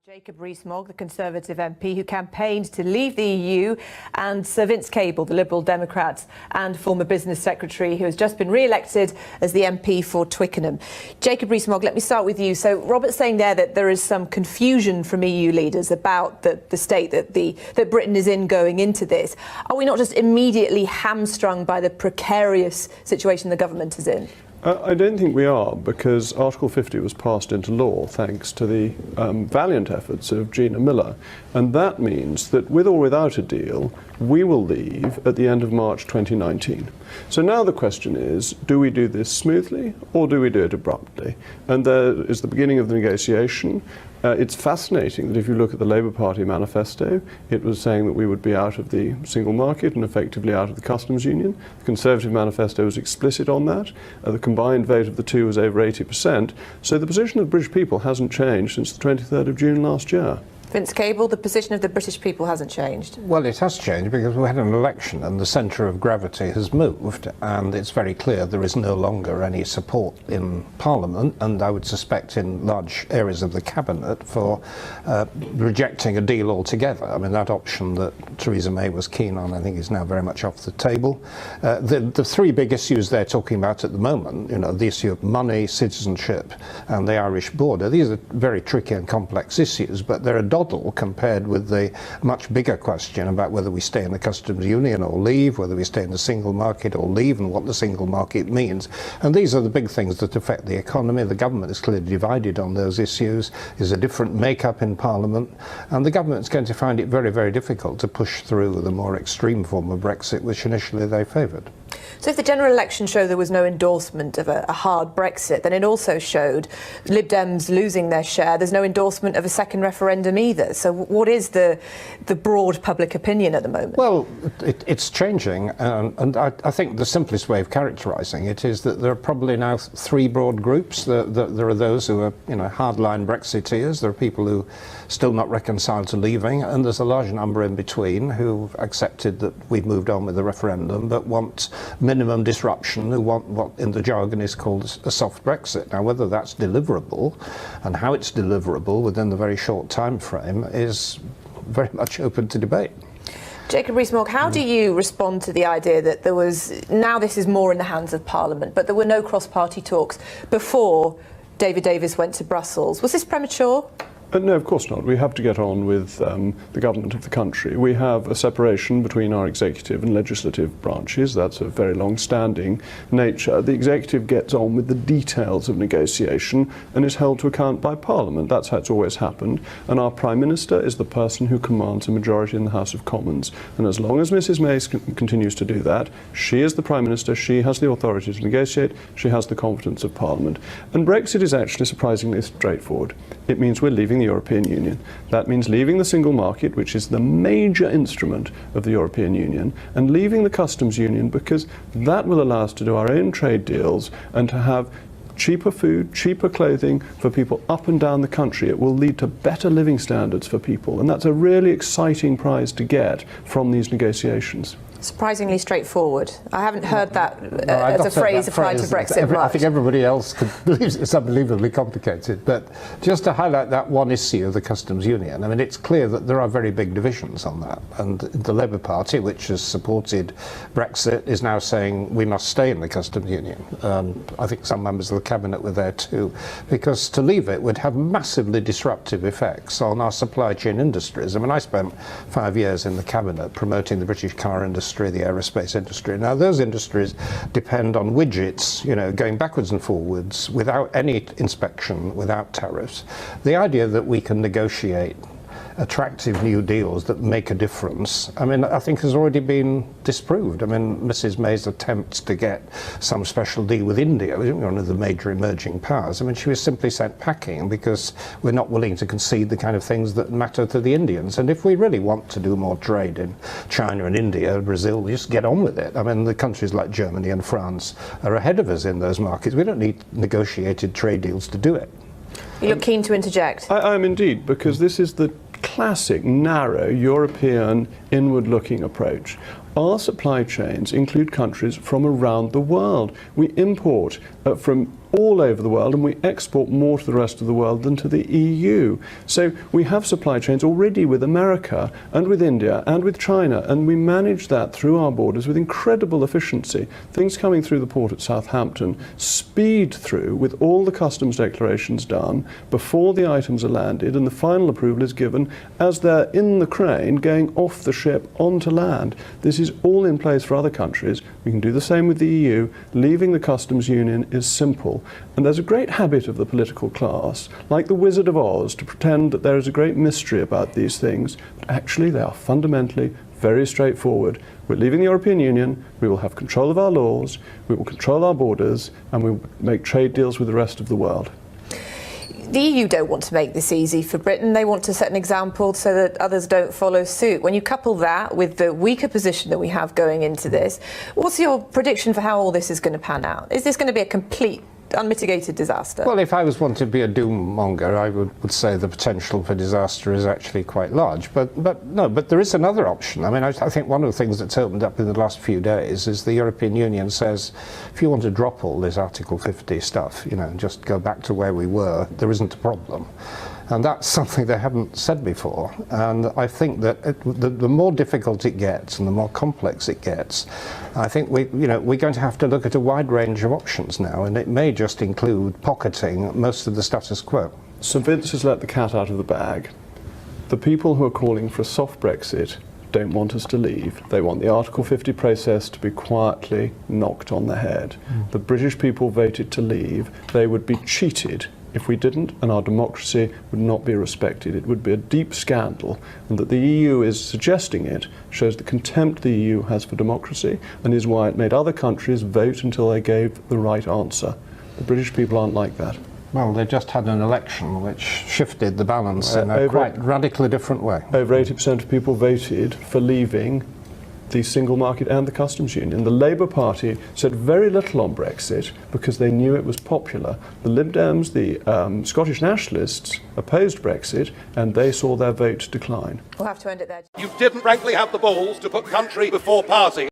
Jacob Rees Mogg, the Conservative MP who campaigned to leave the EU, and Sir Vince Cable, the Liberal Democrat and former Business Secretary, who has just been re-elected as the MP for Twickenham. Jacob Rees Mogg, let me start with you. So Robert's saying there that there is some confusion from EU leaders about the state that Britain is in going into this. Are we not just immediately hamstrung by the precarious situation the government is in? I don't think we are, because Article 50 was passed into law thanks to the valiant efforts of Gina Miller. And that means that with or without a deal, we will leave at the end of March 2019. So now the question is, do we do this smoothly or do we do it abruptly? And there is the beginning of the negotiation. It's fascinating that if you look at the Labour Party manifesto, it was saying that we would be out of the single market and effectively out of the customs union. The Conservative manifesto was explicit on that. The combined vote of the two was over 80%. So the position of the British people hasn't changed since the 23rd of June last year. Vince Cable, the position of the British people hasn't changed. Well, it has changed because we had an election and the centre of gravity has moved, and it's very clear there is no longer any support in Parliament, and I would suspect in large areas of the Cabinet, for rejecting a deal altogether. I mean, that option that Theresa May was keen on, I think, is now very much off the table. The three big issues they're talking about at the moment, you know, the issue of money, citizenship and the Irish border, these are very tricky and complex issues, but they're a compared with the much bigger question about whether we stay in the customs union or leave, whether we stay in the single market or leave, and what the single market means. And these are the big things that affect the economy. The government is clearly divided on those issues. There's a different makeup in Parliament, and the government's going to find it very, very difficult to push through the more extreme form of Brexit, which initially they favoured. So if the general election showed there was no endorsement of a hard Brexit, then it also showed Lib Dems losing their share. There's no endorsement of a second referendum either. So what is the broad public opinion at the moment? Well, it's changing, and I think the simplest way of characterising it is that there are probably now three broad groups. There are those who are, you know, hardline Brexiteers. There are people who still not reconciled to leaving, and there's a large number in between who've accepted that we've moved on with the referendum but want minimum disruption, who want what in the jargon is called a soft Brexit. Now, whether that's deliverable and how it's deliverable within the very short time frame is very much open to debate. Jacob Rees Mogg, how do you respond to the idea that now this is more in the hands of Parliament, but there were no cross-party talks before David Davis went to Brussels? Was this premature? No, of course not. We have to get on with the government of the country. We have a separation between our executive and legislative branches. That's a very long-standing nature. The executive gets on with the details of negotiation and is held to account by Parliament. That's how it's always happened. And our Prime Minister is the person who commands a majority in the House of Commons. And as long as Mrs May continues to do that, she is the Prime Minister, she has the authority to negotiate, she has the confidence of Parliament. And Brexit is actually surprisingly straightforward. It means we're leaving the European Union. That means leaving the single market, which is the major instrument of the European Union, and leaving the customs union, because that will allow us to do our own trade deals and to have cheaper food, cheaper clothing for people up and down the country. It will lead to better living standards for people, and that's a really exciting prize to get from these negotiations. Surprisingly straightforward. I haven't heard that as a phrase applied to Brexit much. I think everybody else believes it's unbelievably complicated. But just to highlight that one issue of the customs union, I mean, it's clear that there are very big divisions on that. And the Labour Party, which has supported Brexit, is now saying we must stay in the customs union. I think some members of the Cabinet were there too, because to leave it would have massively disruptive effects on our supply chain industries. I mean, I spent 5 years in the Cabinet promoting the British car industry, the aerospace industry. Now, those industries depend on widgets, you know, going backwards and forwards without any inspection, without tariffs. The idea that we can negotiate attractive new deals that make a difference, I mean, I think has already been disproved. I mean, Mrs May's attempts to get some special deal with India, one of the major emerging powers, I mean, she was simply sent packing because we're not willing to concede the kind of things that matter to the Indians. And if we really want to do more trade in China and India, Brazil, just get on with it. I mean, the countries like Germany and France are ahead of us in those markets. We don't need negotiated trade deals to do it. You look keen to interject. I am indeed, because this is the classic narrow European inward-looking approach. Our supply chains include countries from around the world. We import from all over the world, and we export more to the rest of the world than to the EU. So we have supply chains already with America and with India and with China, and we manage that through our borders with incredible efficiency. Things coming through the port at Southampton speed through with all the customs declarations done before the items are landed, and the final approval is given as they're in the crane going off the ship onto land. This is all in place for other countries. We can do the same with the EU. Leaving the customs union is simple. And there's a great habit of the political class, like the Wizard of Oz, to pretend that there is a great mystery about these things. But actually, they are fundamentally very straightforward. We're leaving the European Union, we will have control of our laws, we will control our borders, and we will make trade deals with the rest of the world. The EU don't want to make this easy for Britain. They want to set an example so that others don't follow suit. When you couple that with the weaker position that we have going into this, what's your prediction for how all this is going to pan out? Is this going to be a complete, unmitigated disaster? Well, if I was one to be a doom monger, I would say the potential for disaster is actually quite large. But there is another option. I mean, I think one of the things that's opened up in the last few days is the European Union says, if you want to drop all this Article 50 stuff, you know, just go back to where we were, there isn't a problem. And that's something they haven't said before. And I think that the more difficult it gets and the more complex it gets, I think we're going to have to look at a wide range of options now, and it may just include pocketing most of the status quo. St Vince has let the cat out of the bag. The people who are calling for a soft Brexit don't want us to leave. They want the Article 50 process to be quietly knocked on the head. The British people voted to leave. They would be cheated if we didn't, and our democracy would not be respected. It would be a deep scandal, and that the EU is suggesting it shows the contempt the EU has for democracy, and is why it made other countries vote until they gave the right answer. The British people aren't like that. Well, they just had an election which shifted the balance in a quite radically different way. Over 80% of people voted for leaving the single market and the customs union. The Labour Party said very little on Brexit because they knew it was popular. The Lib Dems, the Scottish nationalists, opposed Brexit, and they saw their vote decline. We'll have to end it there. You didn't frankly have the balls to put country before party.